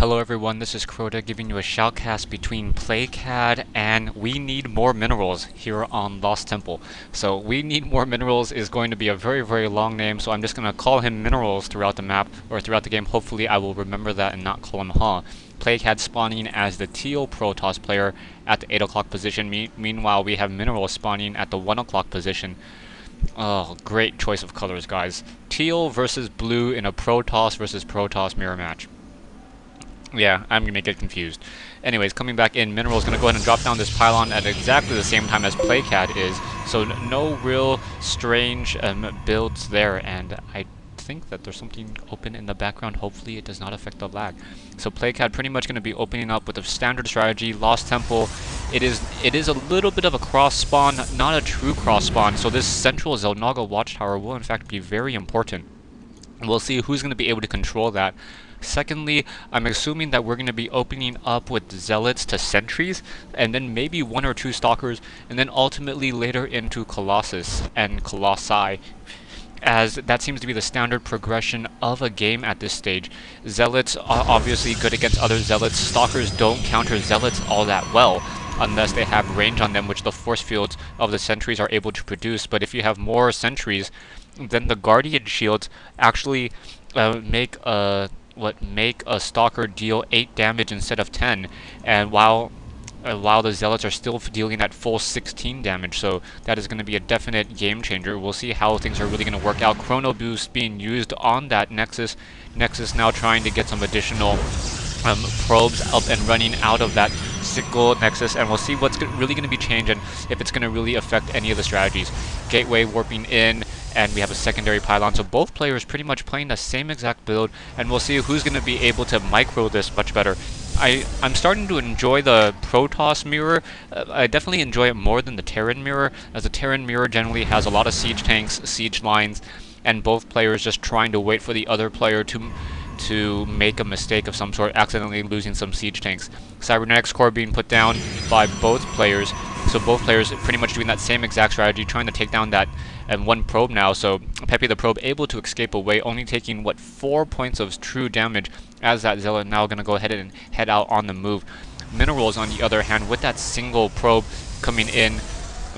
Hello everyone, this is Crota giving you a shoutcast between PlayKad and We Need More Minerals here on Lost Temple. So We Need More Minerals is going to be a very long name, so I'm just going to call him Minerals throughout the map, or throughout the game. Hopefully I will remember that and not call him Huh. PlayKad spawning as the teal Protoss player at the 8 o'clock position. Meanwhile, we have Minerals spawning at the 1 o'clock position. Oh, great choice of colors, guys. Teal versus blue in a Protoss versus Protoss mirror match. Yeah, I'm gonna get confused. Anyways, coming back in, Mineral's gonna go ahead and drop down this pylon at exactly the same time as PlayKad is, so no real strange builds there, and I think that there's something open in the background. Hopefully it does not affect the lag. So PlayKad pretty much gonna be opening up with a standard strategy, Lost Temple. It is a little bit of a cross spawn, not a true cross spawn, so this central Xel'Naga watchtower will in fact be very important. We'll see who's gonna be able to control that. Secondly, I'm assuming that we're going to be opening up with Zealots to Sentries, and then maybe 1 or 2 Stalkers, and then ultimately later into Colossus and Colossi, as that seems to be the standard progression of a game at this stage. Zealots are obviously good against other Zealots. Stalkers don't counter Zealots all that well, unless they have range on them, which the force fields of the Sentries are able to produce. But if you have more Sentries, then the Guardian Shields actually make a Stalker deal 8 damage instead of 10, and while the Zealots are still dealing at full 16 damage, so that is going to be a definite game changer. We'll see how things are really going to work out. Chrono Boost being used on that Nexus. Nexus now trying to get some additional probes up and running out of that single Nexus, and we'll see what's really going to be changed and if it's going to really affect any of the strategies. Gateway warping in, and we have a secondary pylon, so both players pretty much playing the same exact build, and we'll see who's going to be able to micro this much better. I'm starting to enjoy the Protoss mirror. I definitely enjoy it more than the Terran mirror, as the Terran mirror generally has a lot of siege tanks, siege lines, and both players just trying to wait for the other player to make a mistake of some sort, accidentally losing some siege tanks. Cybernetics core being put down by both players, so both players pretty much doing that same exact strategy, trying to take down that one probe now. So Peppy the probe able to escape away, only taking 4 points of true damage, as that Zealot now going to go ahead and head out on the move. Minerals on the other hand, with that single probe coming in,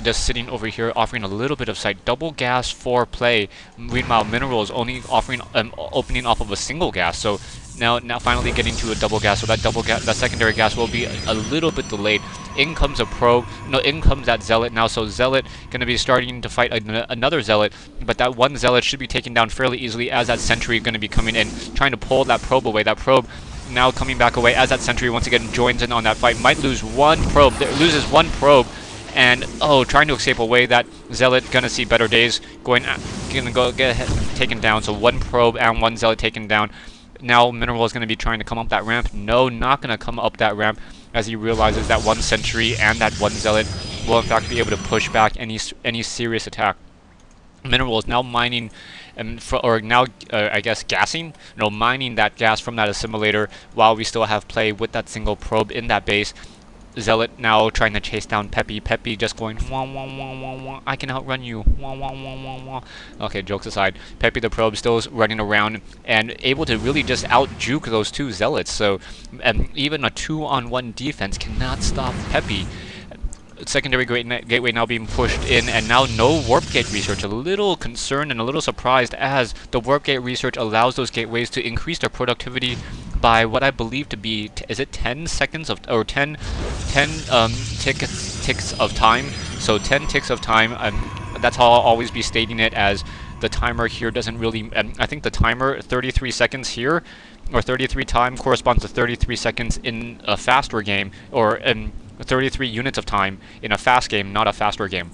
just sitting over here offering a little bit of sight. Double gas for play. Meanwhile, Minerals only offering opening off of a single gas. So now finally getting to a double gas. So that that secondary gas will be a little bit delayed. In comes a probe. No, in comes that Zealot now. So Zealot gonna be starting to fight another Zealot, but that one Zealot should be taken down fairly easily, as that Sentry gonna be coming in, trying to pull that probe away. That probe now coming back away as that Sentry once again joins in on that fight. Might lose one probe. Loses one probe. And trying to escape away. That Zealot gonna see better days. Gonna go get taken down. So 1 probe and 1 Zealot taken down. Now Mineral is gonna be trying to come up that ramp. No, not gonna come up that ramp, as he realizes that 1 Sentry and that 1 Zealot will in fact be able to push back any serious attack. Mineral is now mining, I guess gassing. No, mining that gas from that assimilator while we still have play with that single probe in that base. Zealot now trying to chase down Peppy. Peppy just going, wah, wah, wah, wah, wah. I can outrun you. Wah, wah, wah, wah, wah. Okay, jokes aside, Peppy the probe still running around and able to really just out-juke those 2 Zealots. So even a 2-on-1 defense cannot stop Peppy. Secondary gateway now being pushed in, and now no warp gate research. A little concerned and a little surprised, as the warp gate research allows those gateways to increase their productivity by what I believe to be, is it 10 seconds of, or 10 ticks of time? So 10 ticks of time. That's how I'll always be stating it, as the timer here doesn't really, I think the timer 33 seconds here, or 33 time, corresponds to 33 seconds in a faster game, or 33 units of time in a fast game, not a faster game.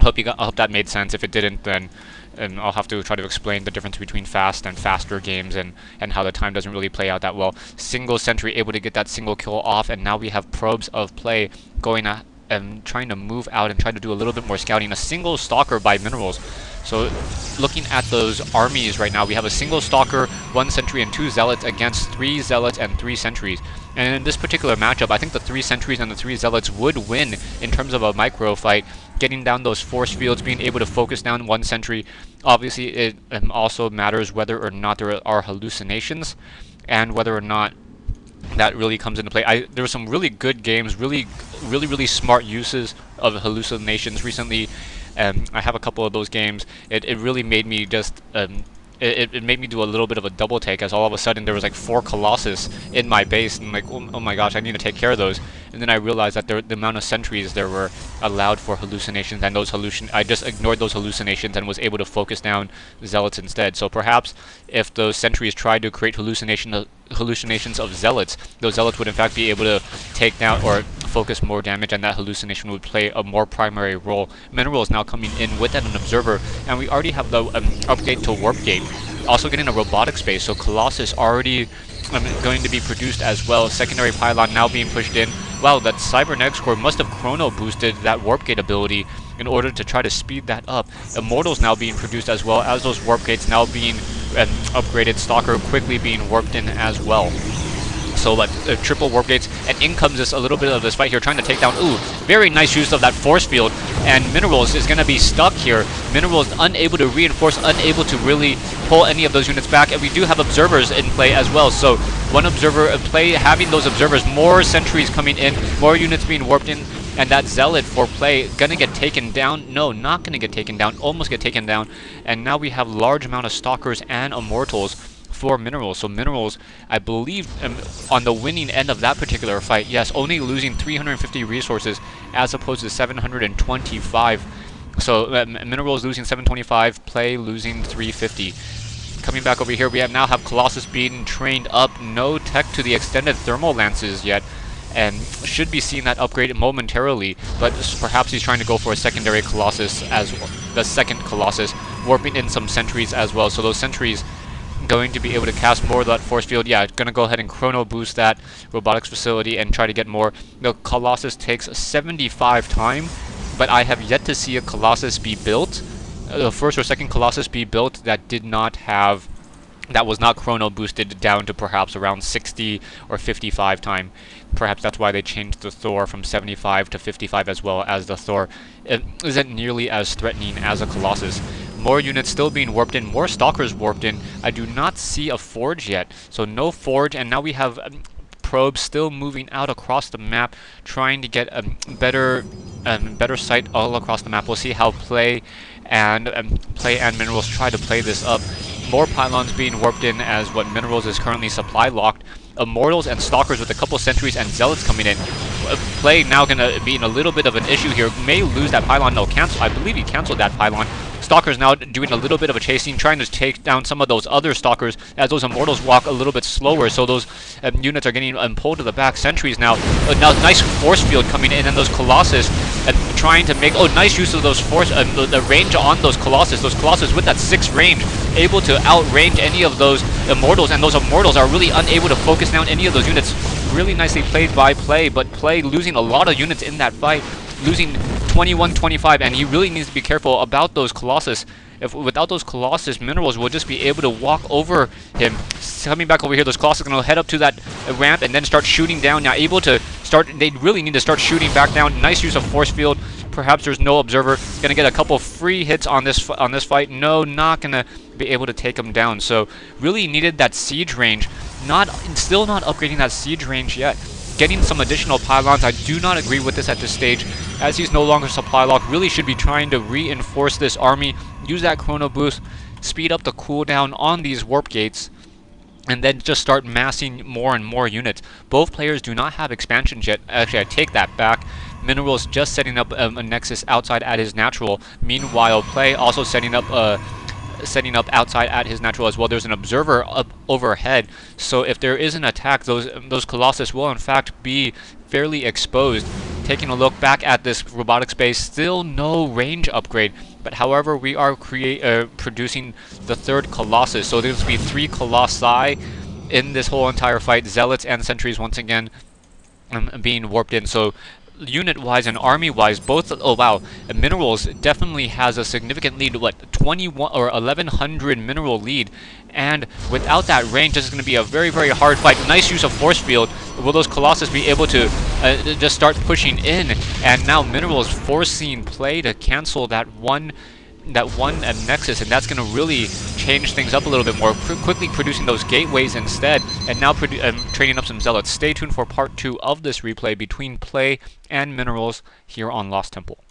I hope that made sense. If it didn't, then I'll have to try to explain the difference between fast and faster games, and how the time doesn't really play out that well. Single Sentry able to get that single kill off, and now we have probes of play going and trying to move out and trying to do a little bit more scouting. A single Stalker by Minerals. So looking at those armies right now, we have a single Stalker, 1 Sentry, and 2 Zealots against 3 Zealots and 3 Sentries. And in this particular matchup, I think the 3 Sentries and the 3 Zealots would win in terms of a micro fight, getting down those force fields, being able to focus down 1 Sentry. Obviously, it also matters whether or not there are hallucinations, and whether or not that really comes into play. There were some really good games, really smart uses of hallucinations recently. I have a couple of those games. It really made me just it made me do a little bit of a double take, as all of a sudden there was like 4 Colossus in my base, and I'm like, oh my gosh, I need to take care of those. And then I realized that the amount of sentries there were allowed for hallucinations, and I just ignored those hallucinations and was able to focus down Zealots instead. So perhaps if those sentries tried to create hallucinations of Zealots, those Zealots would in fact be able to take down or focus more damage, and that hallucination would play a more primary role. Mineral is now coming in with an observer, and we already have the upgrade to Warp Gate. Also getting a robotics base, so Colossus already going to be produced as well. Secondary pylon now being pushed in. Wow, that Cybernetics core must have chrono boosted that Warp Gate ability in order to try to speed that up. Immortals now being produced as well, as those Warp Gates now being upgraded. Stalker quickly being warped in as well. So like triple Warp Gates, and in comes this a little bit of this fight here, trying to take down. Ooh, very nice use of that force field, and Minerals is going to be stuck here. Minerals unable to reinforce, unable to really pull any of those units back, and we do have observers in play as well. So one observer in play, having those observers, more sentries coming in, more units being warped in, and that Zealot for play gonna get taken down. No, not gonna get taken down, almost get taken down, and now we have large amount of Stalkers and Immortals for Minerals. So Minerals, I believe, on the winning end of that particular fight, yes, only losing 350 resources as opposed to 725. So Minerals losing 725, play losing 350. Coming back over here, we now have Colossus being trained up. No tech to the extended thermal lances yet, and should be seeing that upgrade momentarily, but perhaps he's trying to go for a secondary Colossus as well, the second Colossus, warping in some sentries as well. So those sentries going to be able to cast more of that force field. Yeah, gonna go ahead and chrono boost that robotics facility and try to get more. The Colossus takes 75 time, but I have yet to see a Colossus be built, the first or second Colossus be built that did not have, that was not chrono boosted down to perhaps around 60 or 55 time. Perhaps that's why they changed the Thor from 75 to 55 as well, as the Thor isn't nearly as threatening as a Colossus. More units still being warped in, more Stalkers warped in. I do not see a Forge yet, so no Forge, and now we have probes still moving out across the map, trying to get a better sight all across the map. We'll see how Play and Minerals try to play this up. More pylons being warped in, as what Minerals is currently supply locked. Immortals and Stalkers with a couple sentries and Zealots coming in. Play now gonna be in a little bit of an issue here. May lose that pylon. No, cancel. I believe he canceled that pylon. Stalkers now doing a little bit of a chasing, trying to take down some of those other Stalkers, as those Immortals walk a little bit slower, so those units are getting pulled to the back. Sentries now, nice force field coming in, and those Colossus trying to make, nice use of those force, the range on those Colossus. Those Colossus with that 6 range, able to outrange any of those Immortals, and those Immortals are really unable to focus down any of those units. Really nicely played by Play, but Play losing a lot of units in that fight, losing 21-25, and he really needs to be careful about those Colossus. If without those Colossus, Minerals will just be able to walk over him. Coming back over here, those Colossus are going to head up to that ramp and then start shooting down. Now able to start, they really need to start shooting back down. Nice use of force field. Perhaps there's no observer. Going to get a couple free hits on this fight. No, not going to be able to take him down. So really needed that siege range. Still not upgrading that siege range yet. Getting some additional pylons. I do not agree with this at this stage, as he's no longer supply locked. Really should be trying to reinforce this army, use that chrono boost, speed up the cooldown on these warp gates, and then just start massing more and more units. Both players do not have expansions yet. Actually, I take that back. Minerals just setting up a nexus outside at his natural. Meanwhile, Play also setting up outside at his natural as well. There's an observer up overhead, so if there is an attack, those Colossus will in fact be fairly exposed. Taking a look back at this robotic space, still no range upgrade, but however we are producing the 3rd Colossus, so there's going to be 3 Colossi in this whole entire fight. Zealots and sentries once again being warped in. So unit-wise and army-wise, both, oh wow, Minerals definitely has a significant lead, what, 21 or 1100 mineral lead, and without that range, this is going to be a very, very hard fight. Nice use of force field. Will those Colossus be able to just start pushing in? And now Minerals forcing Play to cancel that one that one Nexus, and that's going to really change things up a little bit more, quickly producing those gateways instead, and now training up some Zealots. Stay tuned for part 2 of this replay between Play and Minerals here on Lost Temple.